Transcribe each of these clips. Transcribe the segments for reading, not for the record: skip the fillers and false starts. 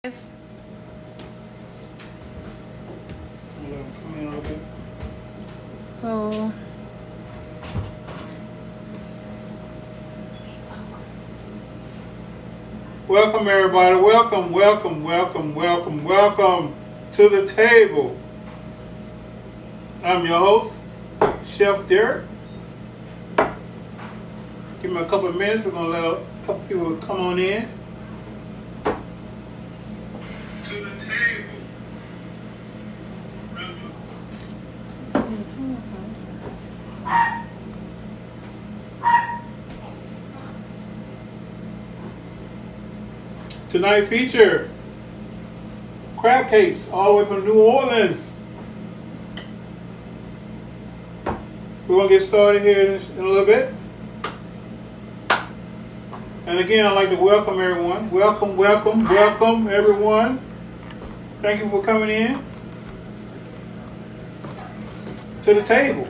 Come in a little bit. So Welcome everybody. Welcome to the table. I'm your host, Chef Derrick. Give me a couple of minutes. We're gonna let a couple people come on in. To the table. Tonight feature crab cakes all the way from New Orleans. We're gonna get started here in a little bit. And again, I'd like to welcome everyone. Welcome everyone. Thank you for coming in to the table.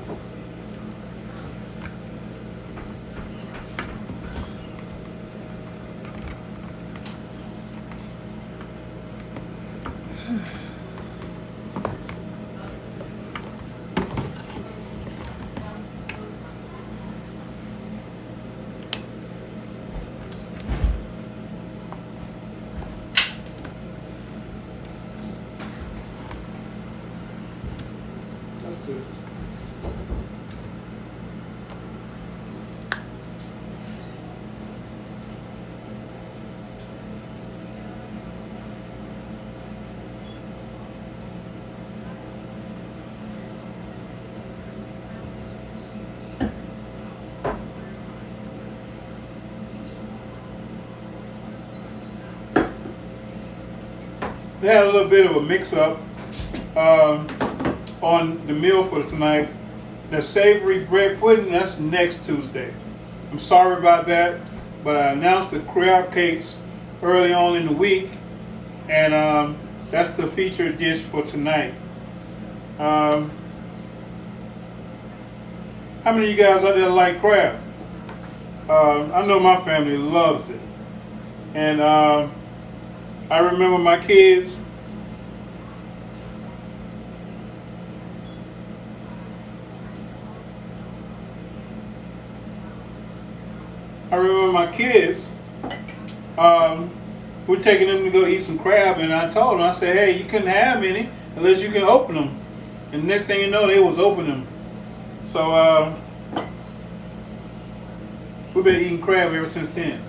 That's good. We had a little bit of a mix-up on the meal for tonight. The savory bread pudding, that's next Tuesday. I'm sorry about that, but I announced the crab cakes early on in the week, and that's the featured dish for tonight. How many of you guys out there like crab? I know my family loves it, and I remember my kids. We're taking them to go eat some crab, and I told them, I said, hey, you couldn't have any unless you can open them. And next thing you know, they was opening them. So we've been eating crab ever since then.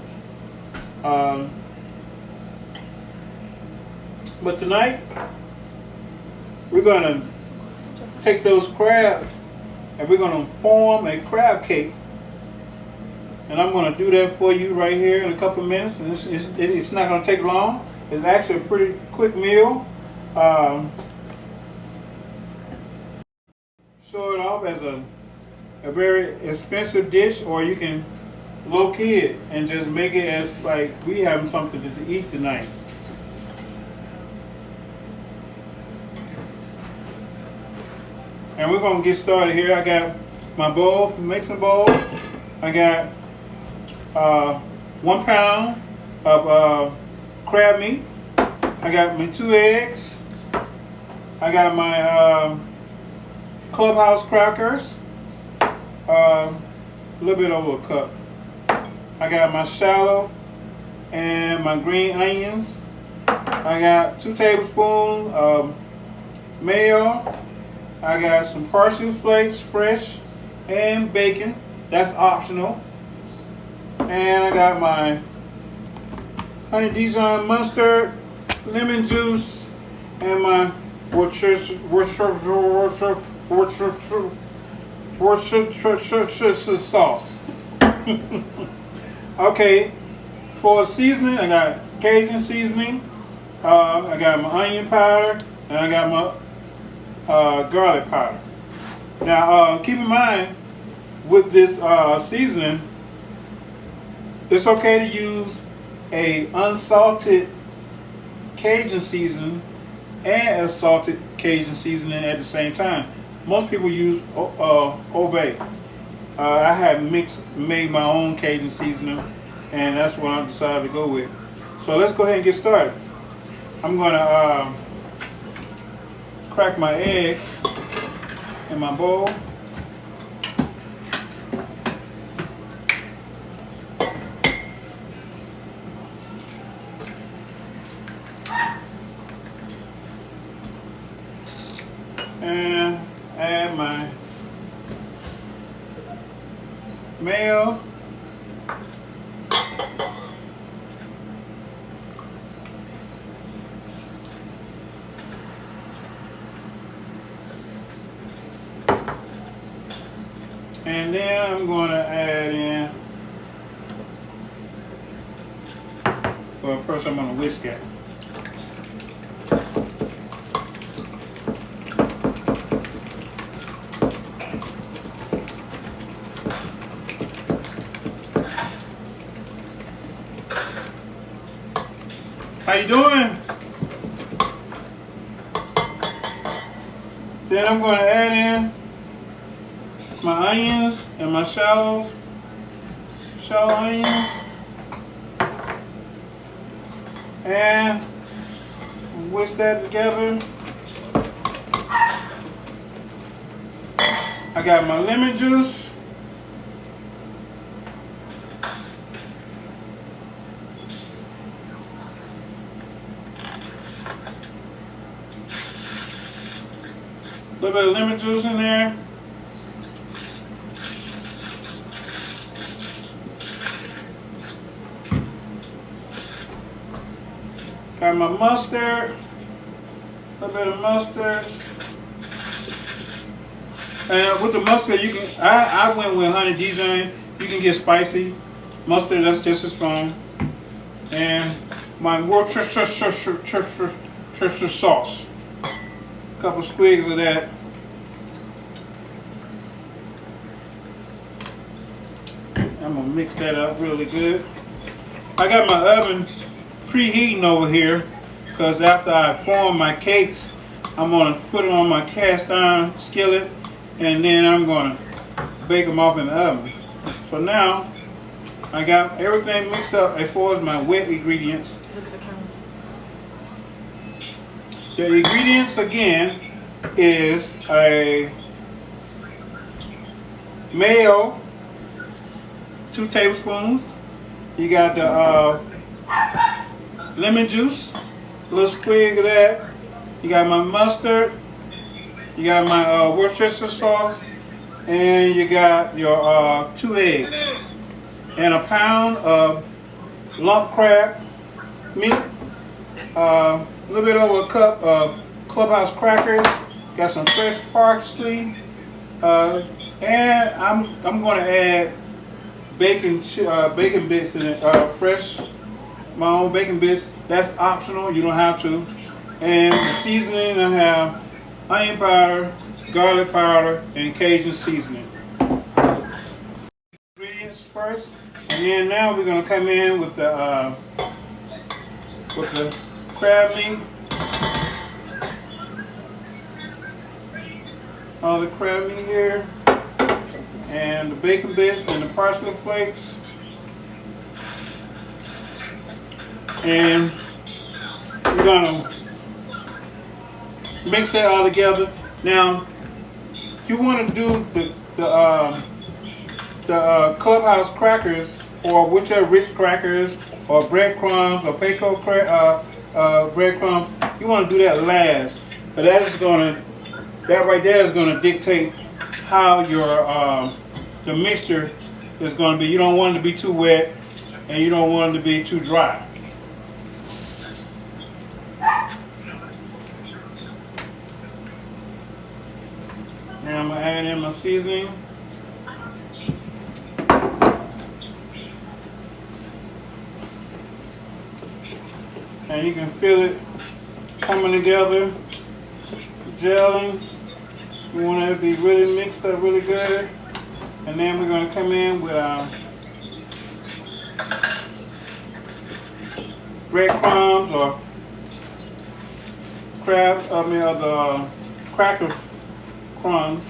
But tonight, we're going to take those crabs and we're going to form a crab cake. And I'm going to do that for you right here in a couple of minutes. And it's not going to take long. It's actually a pretty quick meal. Show it off as a very expensive dish, or you can low key it and just make it as like we having something to eat tonight. And we're going to get started here. I got my bowl, mixing bowl. I got 1 pound of crab meat. I got my 2 eggs. I got my clubhouse crackers. A little bit over a cup. I got my shallot and my green onions. I got 2 tablespoons of mayo. I got some parsley flakes, fresh, and bacon. That's optional. And I got my honey Dijon mustard, lemon juice, and my Worcestershire sauce. Okay, for seasoning, I got Cajun seasoning. I got my onion powder, and I got my garlic powder. Now, keep in mind with this seasoning, it's okay to use a unsalted Cajun seasoning and a salted Cajun seasoning at the same time. Most people use Old Bay. I have made my own Cajun seasoning, and that's what I decided to go with. So let's go ahead and get started. I'm gonna crack my egg in my bowl. And add my mayo. And then I'm going to add in, well, first I'm going to whisk it. How you doing? Then I'm going to add in my onions and my shallow onions, and whisk that together. I got my lemon juice. A little bit of lemon juice in there. Got my mustard, a little bit of mustard. And with the mustard, you can, I went with honey Dijon. You can get spicy mustard, that's just as fine. And my Worcestershire sauce. A couple squigs of that. I'm gonna mix that up really good. I got my oven preheating over here because after I form my cakes, I'm gonna put them on my cast iron skillet and then I'm gonna bake them off in the oven. So now I got everything mixed up as far as my wet ingredients. The ingredients again is a mayo, 2 tablespoons. You got the lemon juice, a little squig of that. You got my mustard. You got my Worcestershire sauce, and you got your 2 eggs, and a pound of lump crab meat. A little bit over a cup of clubhouse crackers. Got some fresh parsley, and I'm going to add bacon bits in it, fresh, my own bacon bits. That's optional, you don't have to. And the seasoning, I have onion powder, garlic powder, and Cajun seasoning. Ingredients first, and then now we're going to come in with the crab meat. All the crab meat here, and the bacon bits and the parsley flakes, and we're gonna mix that all together. Now, you want to do the clubhouse crackers, or whichever Ritz crackers, or breadcrumbs, or Pecco breadcrumbs. You want to do that last, because that right there is gonna dictate how your the mixture is going to be. You don't want it to be too wet, and you don't want it to be too dry. Now I'm going to add in my seasoning. And you can feel it coming together, gelling. We want it to be really mixed up really good. And then we're going to come in with our breadcrumbs or the cracker crumbs.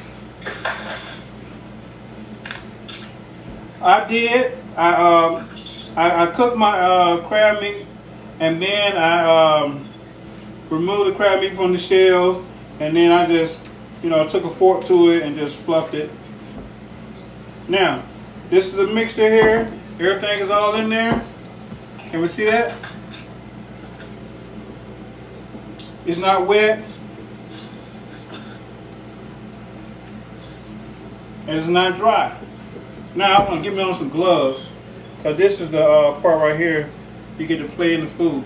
I cooked my crab meat, and then remove the crab meat from the shells, and then I just, took a fork to it and just fluffed it. Now, this is a mixture here. Everything is all in there. Can we see that? It's not wet. And it's not dry. Now I'm gonna get me on some gloves, because this is the part right here you get to play in the food.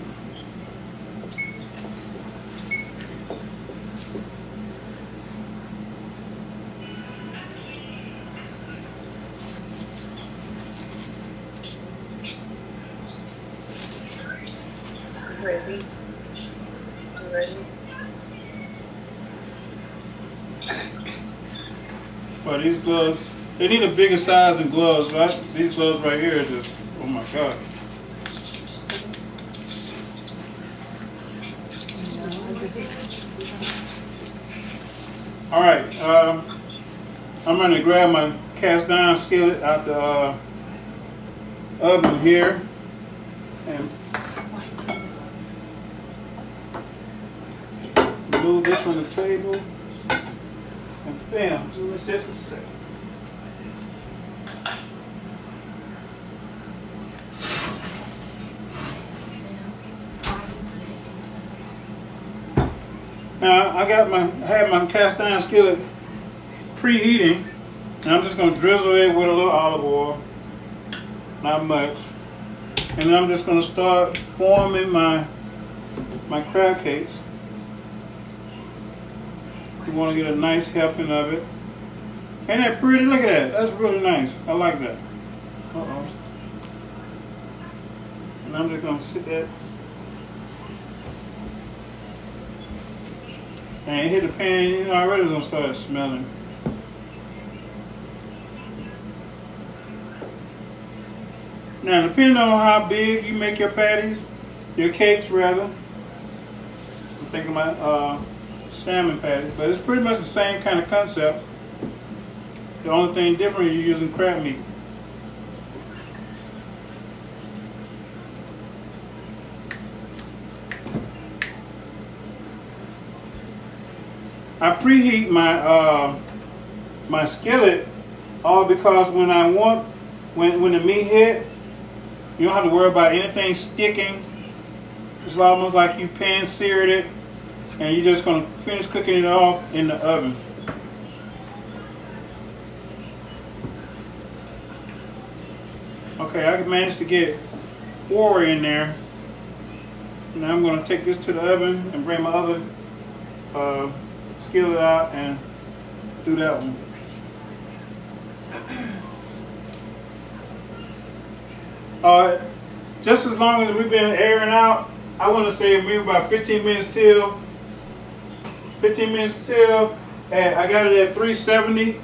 Ready? You ready? But these gloves, they need a bigger size than gloves, right? These gloves right here are just, oh my God. All right, I'm gonna grab my cast iron skillet out the oven here, and move this from the table, and bam, just a second. Now I had my cast iron skillet preheating, and I'm just gonna drizzle it with a little olive oil, not much, and then I'm just gonna start forming my crab cakes. You want to get a nice helping of it. Ain't that pretty? Look at that. That's really nice. I like that. Uh-oh. And I'm just going to sit that. And hit the pan. Already going to start smelling. Now, depending on how big you make your patties, your cakes rather. I'm thinking about salmon patties, but it's pretty much the same kind of concept. The only thing different is you're using crab meat. I preheat my skillet all because when the meat hit, you don't have to worry about anything sticking. It's almost like you pan seared it, and you're just going to finish cooking it off in the oven. Okay, I managed to get 4 in there. Now I'm going to take this to the oven and bring my other skillet out and do that one. Just as long as we've been airing out, I want to say maybe about 15 minutes till. And I got it at 370.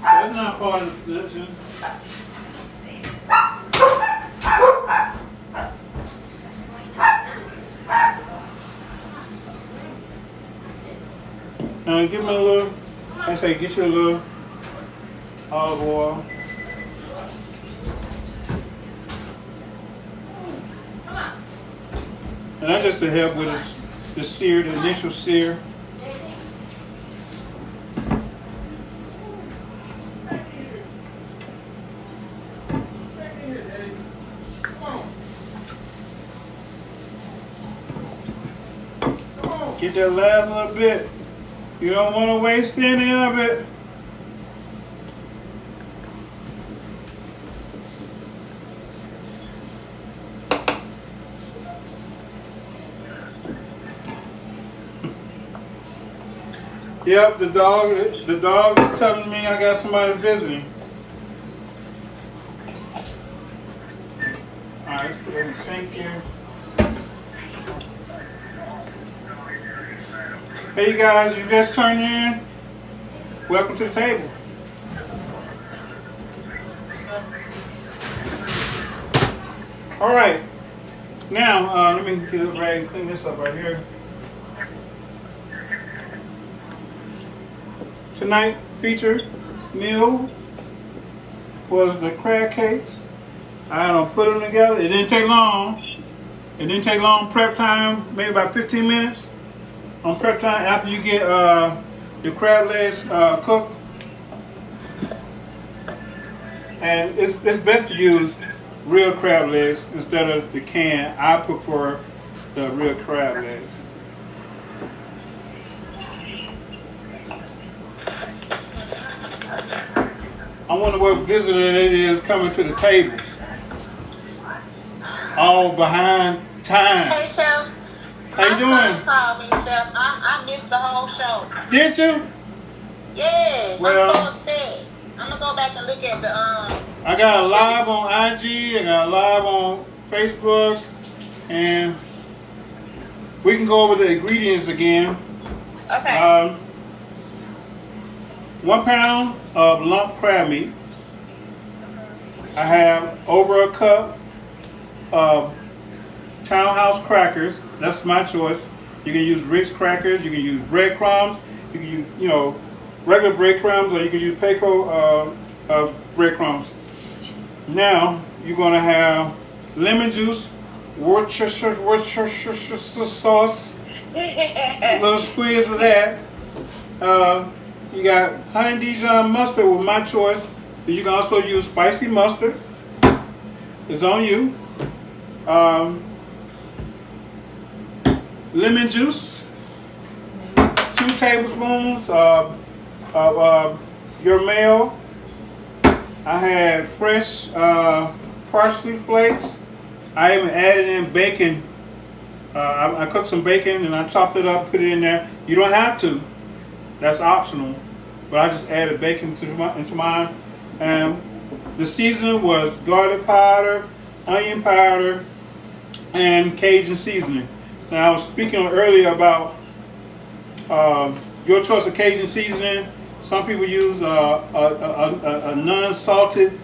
That's not part of the position. Give me a little, get you a little olive oil. And that's just to help with the sear, the initial sear. Get that last little bit. You don't want to waste any of it. Yep, the dog is telling me I got somebody visiting. Alright, let's put it in the sink here. Hey you guys, you just turned in. Welcome to the table. Alright, now let me get a rag and clean this up right here. tonight featured meal was the crab cakes. I don't put them together. It didn't take long. It didn't take long prep time, maybe about 15 minutes on prep time after you get your crab legs cooked. And it's best to use real crab legs instead of the can. I prefer the real crab legs. I wonder what visitor it is coming to the table. All behind time. Hey, Chef. How you doing? Call me, Chef. I missed the whole show. Did you? Yeah, Well, I'm so upset. I'm gonna go back and look at the I got a live on IG. I got a live on Facebook, and we can go over the ingredients again. Okay. 1 pound of lump crab meat. I have over a cup of Townhouse crackers. That's my choice. You can use Ritz crackers. You can use breadcrumbs. You can use, regular breadcrumbs, or you can use Payco breadcrumbs. Now you're gonna have lemon juice, Worcestershire sauce, a little squeeze of that. You got honey Dijon mustard with my choice. You can also use spicy mustard. It's on you. Lemon juice, 2 tablespoons of your mayo. I had fresh parsley flakes. I even added in bacon. I cooked some bacon and I chopped it up, put it in there. You don't have to. That's optional. But I just added bacon into mine. And the seasoning was garlic powder, onion powder, and Cajun seasoning. Now I was speaking earlier about your choice of Cajun seasoning. Some people use a non-salted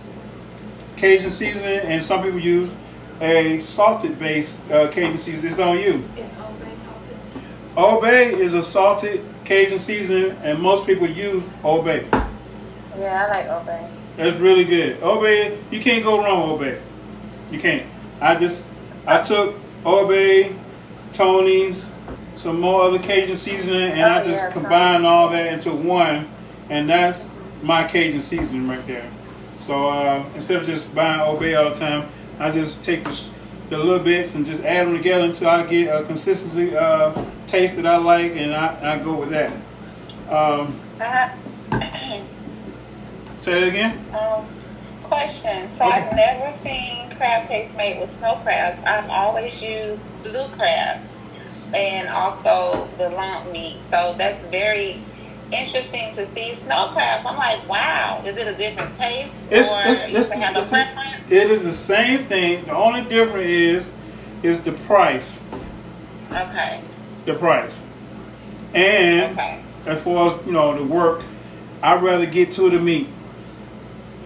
Cajun seasoning, and some people use a salted-based Cajun seasoning. It's on you. Is Old Bay salted? Old Bay is a salted Cajun seasoning, and most people use Old Bay. Yeah, I like Old Bay. That's really good. Old Bay, you can't go wrong with Old Bay. You can't. I took Old Bay, Tony's, some more other Cajun seasoning, and I just combined all that into one, and that's my Cajun seasoning right there. So instead of just buying Old Bay all the time, I just take the little bits and just add them together until I get a consistency taste that I like, and I go with that. Say it again. Question. So Okay. I've never seen crab cakes made with snow crabs. I've always used blue crab and also the lump meat. So that's very interesting to see snow crabs. I'm like, wow, is it a different taste? Or you can have a preference? It is the same thing. The only difference is the price. Okay. The price. And as far as the work, I'd rather get to the meat.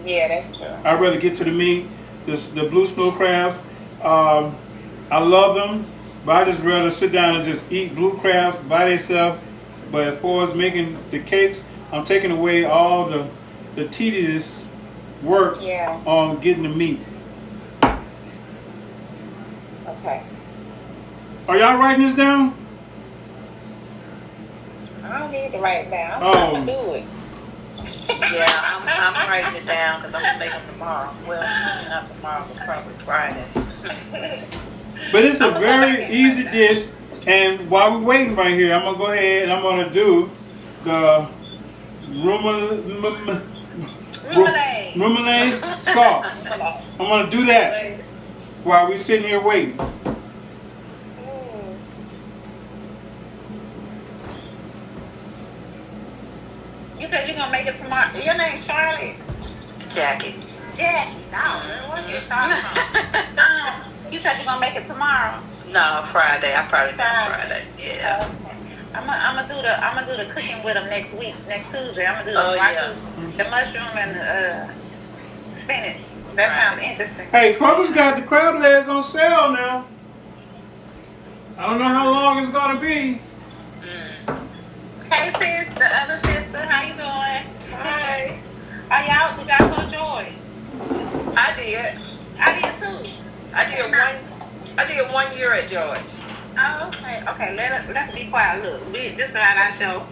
Yeah, that's true. I'd rather get to the meat. The blue snow crabs, I love them, but I just rather sit down and just eat blue crabs by themselves. But as far as making the cakes, I'm taking away all the tedious work on getting the meat. Okay. Are y'all writing this down? I don't need to write it down. I'm trying to do it. Yeah, I'm writing it down because I'm going to make them tomorrow. Well, not tomorrow, but probably Friday. But it's a very easy dish. And while we're waiting right here, I'm going to go ahead and I'm going to do the remoulade sauce. I'm going to do that while we're sitting here waiting. You said you're going to make it tomorrow. Your name's Charlotte? Jackie. Jackie. No, what you talking about? You said you're going to make it tomorrow. No, Friday. I probably make it Friday. Yeah. I'm gonna do the cooking with them next Tuesday. I'm gonna do the mushroom and the spinach. That sounds interesting. Hey, Kroger's got the crab legs on sale now. I don't know how long it's gonna be. Hey sis, the other sister, how you doing? Did y'all go to George? I did. I did too. I did 1 year at George. Oh, okay. Okay, let's be quiet. Look, this is not our show.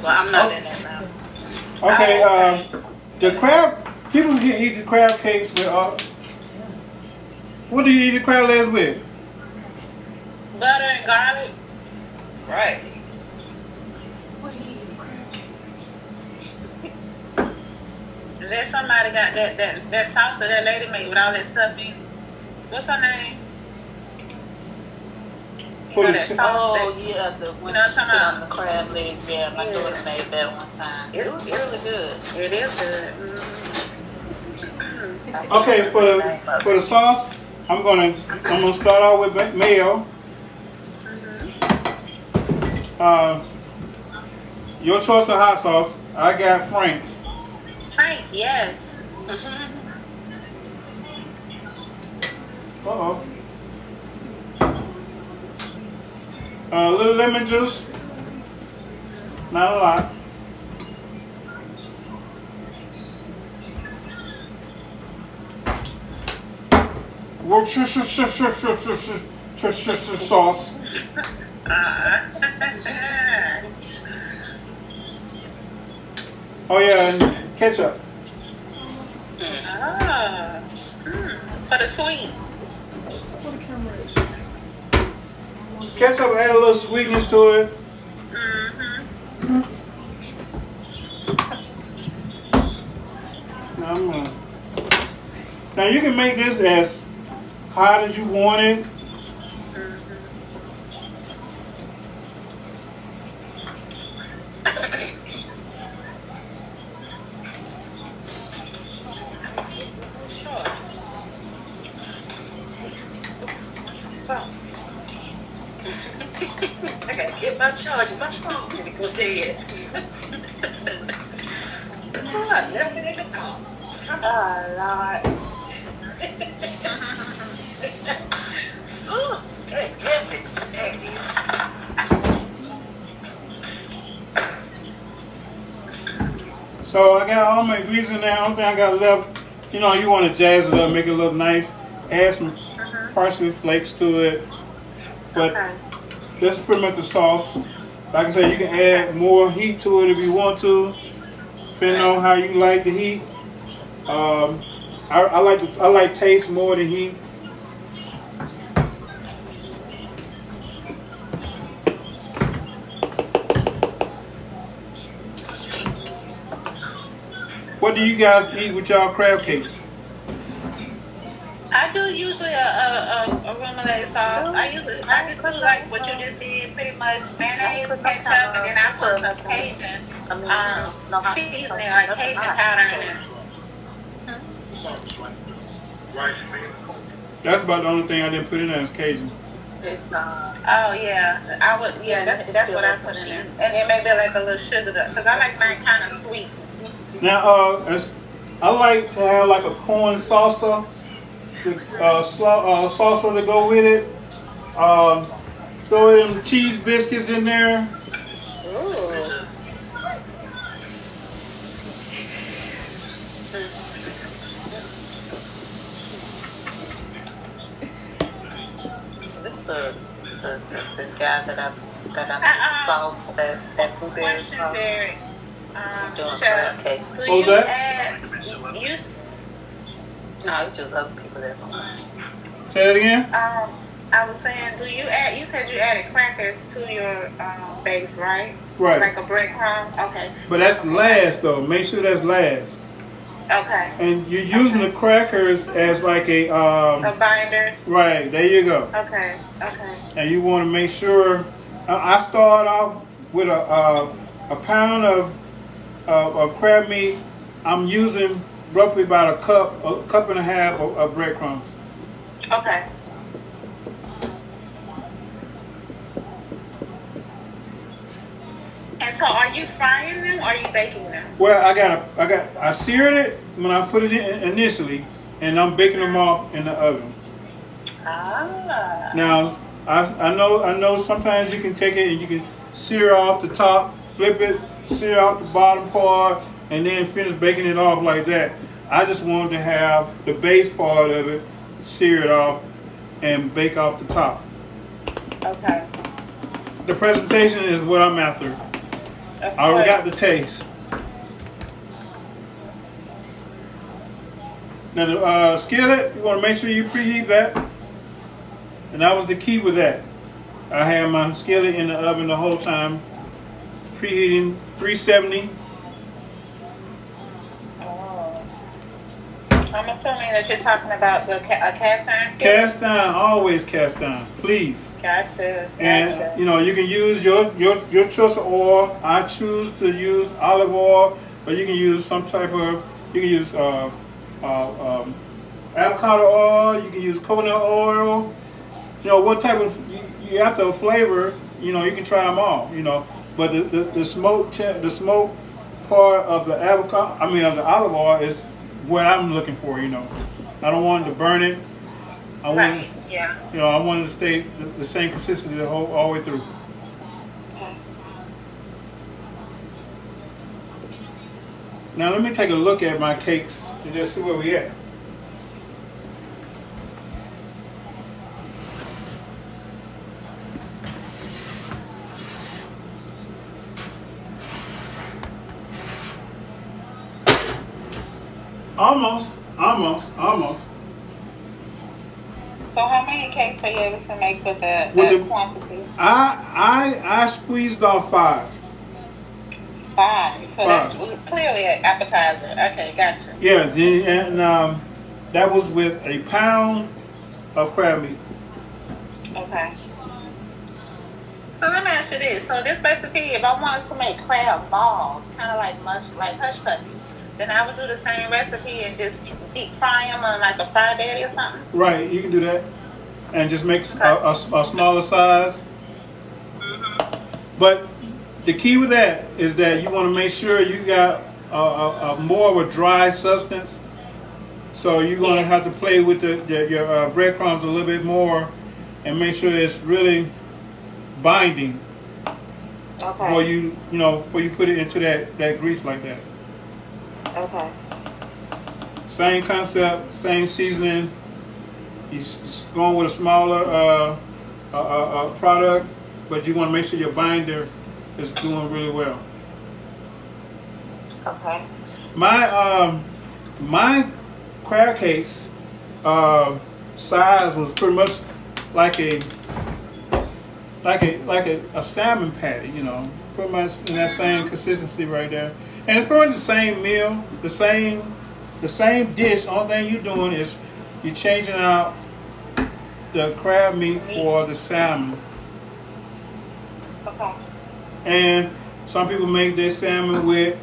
Well, I'm not in that now. Okay, okay. the crab, people can eat the crab cakes with, what do you eat the crab legs with? Butter and garlic. Right. There's somebody got that sauce that lady made with all that stuff in. What's her name? You know that sauce Oh, that, yeah, the you one know she put on the crab legs. Yeah, my daughter made that one time. It was really good. It is good. Okay, for the sauce, I'm gonna start out with mayo. Your choice of hot sauce. I got Frank's. Frank's, yes. Uh-oh. A little lemon juice. Not a lot. Sauce. Oh yeah, and ketchup. For the sweet. Ketchup add a little sweetness to it. Now you can make this as hot as you want it. I gotta get my charger. My phone's gonna go dead. Oh, I left it in the car. Oh, Lord. Oh, yes, it's So I got all my ingredients in there. Only thing I got left, you know, you want to jazz it up, make it look nice. Add some parsley flakes to it. But this is pretty much the sauce. Like I said, you can add more heat to it if you want to, depending on how you like the heat. I like taste more than heat. What do you guys eat with y'all crab cakes? I do usually a remoulade sauce. I just do like what you just did, pretty much mayonnaise, ketchup, and then I put some Cajun seasoning, like Cajun powder in it. That's about the only thing I didn't put in there is Cajun. Oh yeah, I would. Yeah, that's what I put in there, and then maybe like a little sugar, because I like mine kind of sweet. Now, I like to have like a corn salsa, salsa to go with it. Throw them cheese biscuits in there. Ooh. This is the guy that I sauce that blueberry Question, sauce. Derrick. Doing Chef, crab cake. do What you was that? add No, it's just other people that don't. Say that again. I was saying, do you add? You said you added crackers to your base, right? Right. Like a breadcrumb. Okay. But that's last though. Make sure that's last. Okay. And you're using the crackers as like a binder. right. There you go. Okay. Okay. And you want to make sure. I start off with a pound of crab meat. I'm using roughly about a cup and a half of breadcrumbs. Okay. And so, are you frying them or are you baking them? Well, I seared it when I put it in initially, and I'm baking them off in the oven. Ah. Now, I know sometimes you can take it and you can sear off the top flip it, sear out the bottom part, and then finish baking it off like that. I just wanted to have the base part of it seared off and bake off the top. Okay. The presentation is what I'm after. I already got the taste. Now the skillet, you want to make sure you preheat that. And that was the key with that. I had my skillet in the oven the whole time, preheating 370. Oh. I'm assuming that you're talking about the cast iron skillet? Cast iron, always cast iron, please. Gotcha. And you know, you can use your choice of oil. I choose to use olive oil, but you can use some type of, you can use avocado oil, you can use coconut oil. You know, what type of, you have to flavor, you know, you can try them all, you know. But the smoke part of the avocado, I mean of the olive oil is what I'm looking for, you know. I don't want it to burn it. I want it to, you know, I want it to stay the same consistency all the way through. Okay. Now let me take a look at my cakes to just see where we at. Almost. So how many cakes were you able to make with the quantity? I squeezed off 5. 5. So that's clearly an appetizer. Okay, gotcha. Yes, and that was with a pound of crab meat. Okay. So let me ask you this. So this recipe, if I wanted to make crab balls, kind of like hush puppies, then I would do the same recipe and just deep fry them on like a fry daddy or something? Right, you can do that. And just make a smaller size. Mm-hmm. But the key with that is that you want to make sure you got more of a dry substance. So you're going to have to play with your breadcrumbs a little bit more and make sure it's really binding. Okay. Before you put it into that grease like that. Okay. Same concept, same seasoning. You're just going with a smaller product, but you want to make sure your binder is doing really well. Okay. My crab cakes size was pretty much like a salmon patty, you know, pretty much in that same consistency right there. And it's pretty much the same meal, the same dish. Only thing you're doing is you're changing out the crab meat for the salmon. Okay. And some people make their salmon with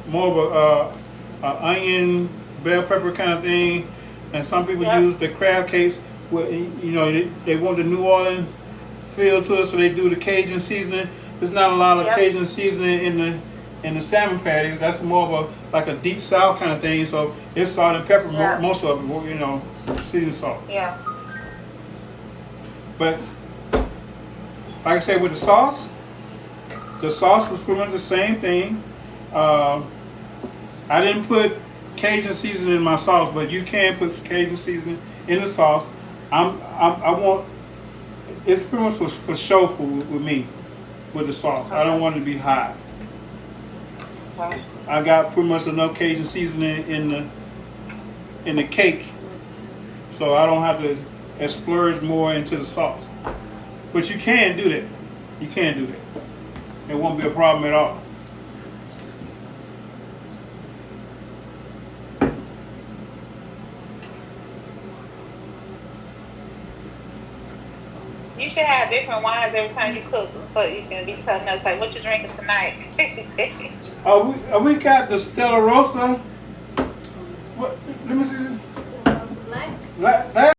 more of a onion, bell pepper kind of thing, and some people use the crab cakes with, you know, they want the New Orleans feel to it, so they do the Cajun seasoning. There's not a lot of Cajun seasoning in the salmon patties. That's more of like a deep south kind of thing. So it's salt and pepper, most of it, you know, seasoned salt. Yeah. But like I said, with the sauce was pretty much the same thing. I didn't put Cajun seasoning in my sauce, but you can put Cajun seasoning in the sauce. It's pretty much for show with me with the sauce. I don't want it to be hot. Okay. I got pretty much enough Cajun seasoning in the cake, so I don't have to splurge more into the sauce. But you can do that. You can do that. It won't be a problem at all. You should have different wines every time you cook, so you can be telling us like what you drinking tonight. We got the Stella Rosa. What? Let me see. Black. That